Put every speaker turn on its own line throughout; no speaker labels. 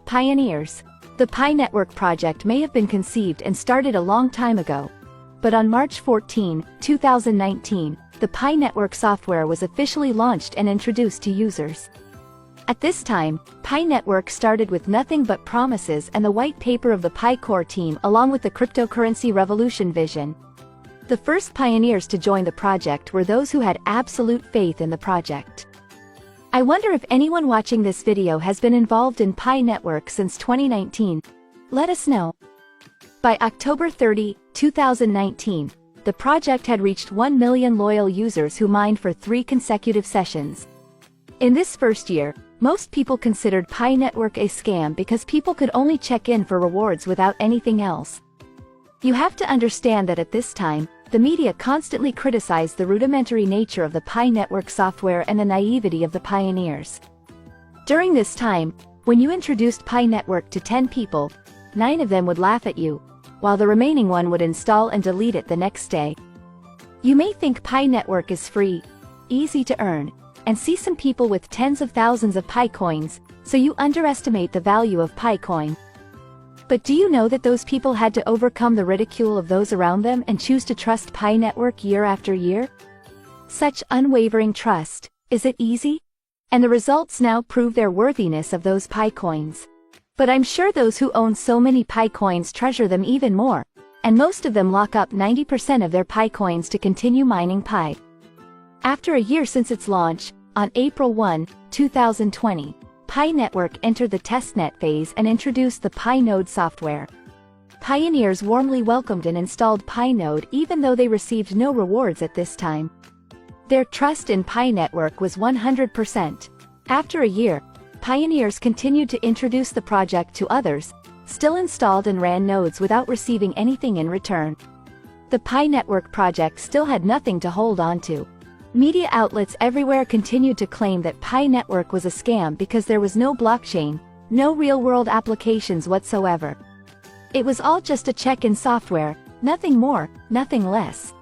Pioneers. The Pi Network project may have been conceived and started a long time ago. But on March 14, 2019, the Pi Network software was officially launched and introduced to users. At this time, Pi Network started with nothing but promises and the white paper of the Pi core team along with the cryptocurrency revolution vision. The first pioneers to join the project were those who had absolute faith in the project. I wonder if anyone watching this video has been involved in Pi Network since 2019. Let us know. By October 30, 2019, the project had reached 1 million loyal users who mined for 3 consecutive sessions. In this first year, most people considered Pi Network a scam because people could only check in for rewards without anything else. You have to understand that at this time, the media constantly criticized the rudimentary nature of the Pi Network software and the naivety of the pioneers. During this time, when you introduced Pi Network to 10 people, 9 of them would laugh at you, while the remaining one would install and delete it the next day. You may think Pi Network is free, easy to earn, and see some people with tens of thousands of Pi coins, so you underestimate the value of Pi coin. But do you know that those people had to overcome the ridicule of those around them and choose to trust Pi Network year after year? Such unwavering trust, is it easy? And the results now prove their worthiness of those Pi coins. But I'm sure those who own so many Pi coins treasure them even more, and most of them lock up 90% of their Pi coins to continue mining Pi. After a year since its launch, on April 1, 2020, Pi Network entered the testnet phase and introduced the Pi Node software. Pioneers warmly welcomed and installed Pi Node even though they received no rewards at this time. Their trust in Pi Network was 100%. After a year, pioneers continued to introduce the project to others, still installed and ran nodes without receiving anything in return. The Pi Network project still had nothing to hold on to. Media outlets everywhere continued to claim that Pi Network was a scam because there was no blockchain, no real-world applications whatsoever. It was all just a check-in software, nothing more, nothing less.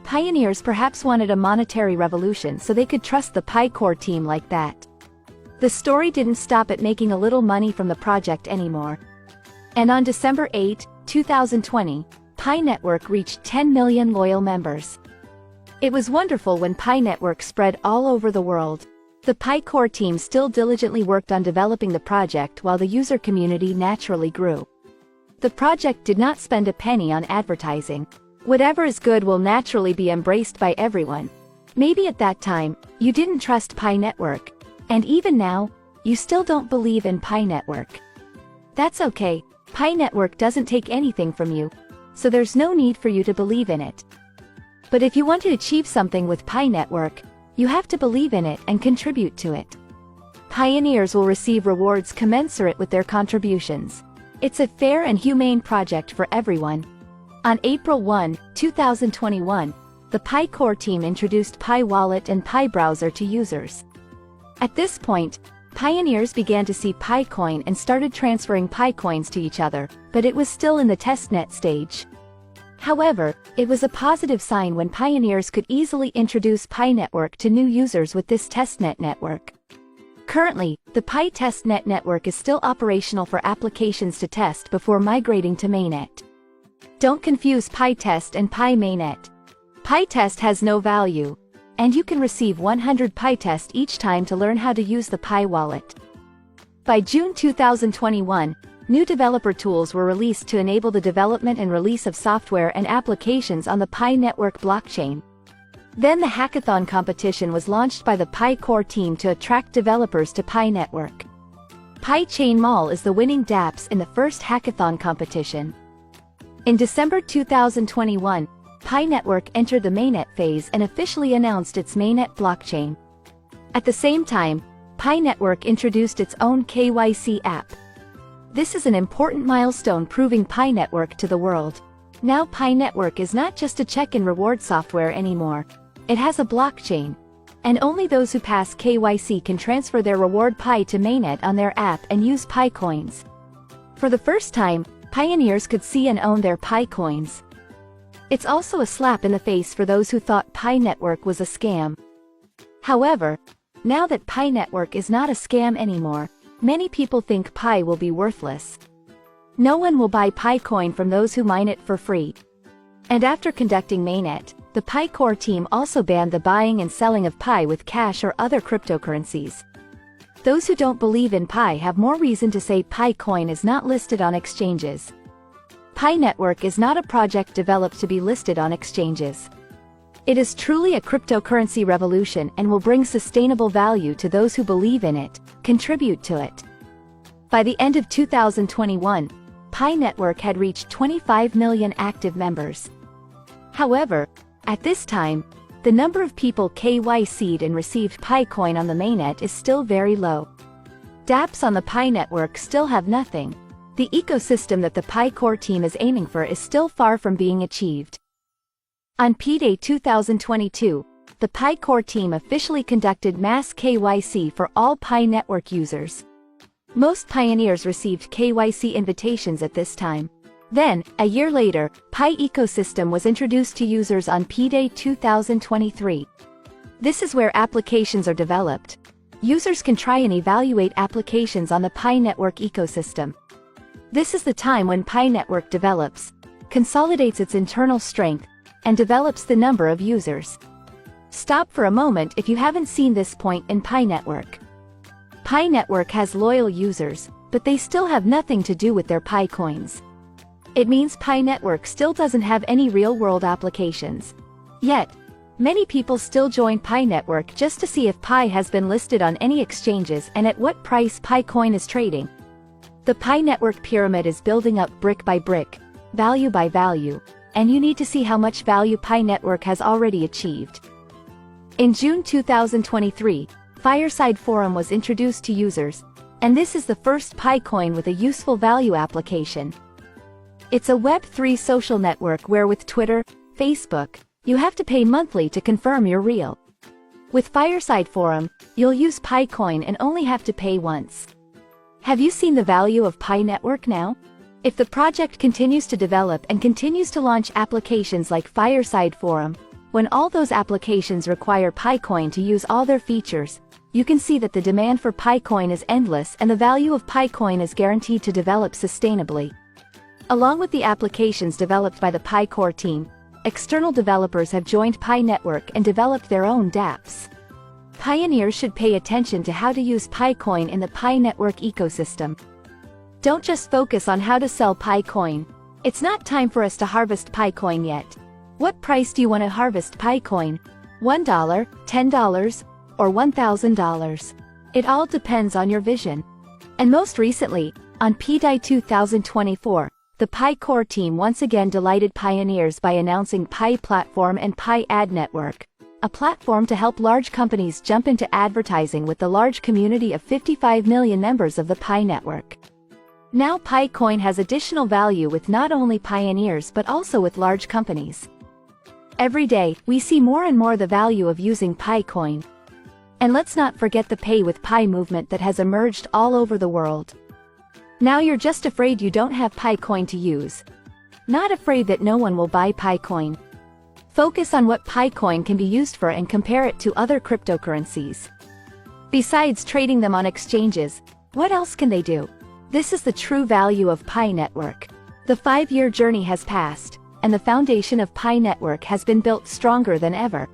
Pioneers perhaps wanted a monetary revolution so they could trust the Pi core team like that. The story didn't stop at making a little money from the project anymore. And on December 8, 2020, Pi Network reached 10 million loyal members. It was wonderful when Pi Network spread all over the world. The Pi core team still diligently worked on developing the project while the user community naturally grew. The project did not spend a penny on advertising. Whatever is good will naturally be embraced by everyone. Maybe at that time, you didn't trust Pi Network, and even now, you still don't believe in Pi Network. That's okay, Pi Network doesn't take anything from you, so there's no need for you to believe in it. But if you want to achieve something with Pi Network, you have to believe in it and contribute to it. Pioneers will receive rewards commensurate with their contributions. It's a fair and humane project for everyone. On April 1, 2021, the Pi core team introduced Pi Wallet and Pi Browser to users. At this point, pioneers began to see Pi coin and started transferring Pi coins to each other, but it was still in the testnet stage. However, it was a positive sign when pioneers could easily introduce Pi Network to new users with this testnet network. Currently, the Pi testnet network is still operational for applications to test before migrating to mainnet. Don't confuse Pi test and Pi mainnet. Pi test has no value, and you can receive 100 Pi test each time to learn how to use the Pi wallet. By June 2021, new developer tools were released to enable the development and release of software and applications on the Pi Network blockchain. Then the hackathon competition was launched by the Pi core team to attract developers to Pi Network. Pi Chain Mall is the winning dApps in the first hackathon competition. In December 2021, Pi Network entered the mainnet phase and officially announced its mainnet blockchain. At the same time, Pi Network introduced its own KYC app. This is an important milestone proving Pi Network to the world. Now Pi Network is not just a check-in reward software anymore. It has a blockchain. And only those who pass KYC can transfer their reward Pi to mainnet on their app and use Pi coins. For the first time, pioneers could see and own their Pi coins. It's also a slap in the face for those who thought Pi Network was a scam. However, now that Pi Network is not a scam anymore, many people think Pi will be worthless. No one will buy Pi coin from those who mine it for free. And after conducting mainnet, the Pi core team also banned the buying and selling of Pi with cash or other cryptocurrencies. Those who don't believe in Pi have more reason to say Pi coin is not listed on exchanges. Pi Network is not a project developed to be listed on exchanges. It is truly a cryptocurrency revolution and will bring sustainable value to those who believe in it, contribute to it. By the end of 2021, Pi Network had reached 25 million active members. However, at this time, the number of people KYC'd and received Pi coin on the mainnet is still very low. dApps on the Pi Network still have nothing. The ecosystem that the Pi core team is aiming for is still far from being achieved. On P-Day 2022, the Pi core team officially conducted mass KYC for all Pi Network users. Most pioneers received KYC invitations at this time. Then, a year later, Pi ecosystem was introduced to users on P-Day 2023. This is where applications are developed. Users can try and evaluate applications on the Pi Network ecosystem. This is the time when Pi Network develops, consolidates its internal strength, and develops the number of users. Stop for a moment if you haven't seen this point in Pi Network. Pi Network has loyal users, but they still have nothing to do with their Pi coins. It means Pi Network still doesn't have any real-world applications. Yet, many people still join Pi Network just to see if Pi has been listed on any exchanges and at what price Pi coin is trading. The Pi Network pyramid is building up brick by brick, value by value, and you need to see how much value Pi Network has already achieved. In June 2023, Fireside Forum was introduced to users, and this is the first Pi coin with a useful value application. It's a Web3 social network where with Twitter, Facebook, you have to pay monthly to confirm you're real. With Fireside Forum, you'll use Pi coin and only have to pay once. Have you seen the value of Pi Network now? If the project continues to develop and continues to launch applications like Fireside Forum, when all those applications require Pi coin to use all their features, you can see that the demand for Pi coin is endless and the value of Pi coin is guaranteed to develop sustainably. Along with the applications developed by the Pi core team, external developers have joined Pi Network and developed their own dApps. Pioneers should pay attention to how to use Pi coin in the Pi Network ecosystem. Don't just focus on how to sell Pi coin. It's not time for us to harvest Pi coin yet. What price do you want to harvest Pi coin? $1, $10, or $1,000? It all depends on your vision. And most recently, on P-Day 2024, the Pi core team once again delighted pioneers by announcing Pi Platform and Pi Ad Network, a platform to help large companies jump into advertising with the large community of 55 million members of the Pi Network. Now Pi coin has additional value with not only pioneers but also with large companies. Every day, we see more and more the value of using Pi coin. And let's not forget the Pay with Pi movement that has emerged all over the world. Now you're just afraid you don't have Pi coin to use. Not afraid that no one will buy Pi coin. Focus on what Pi coin can be used for and compare it to other cryptocurrencies. Besides trading them on exchanges, what else can they do? This is the true value of Pi Network. The 5-year journey has passed, and the foundation of Pi Network has been built stronger than ever.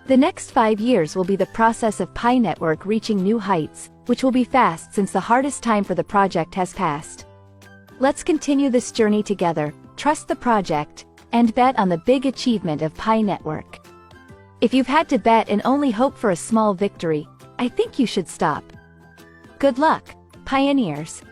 The next 5 years will be the process of Pi Network reaching new heights, which will be fast since the hardest time for the project has passed. Let's continue this journey together, trust the project, and bet on the big achievement of Pi Network. If you've had to bet and only hope for a small victory, I think you should stop. Good luck, pioneers!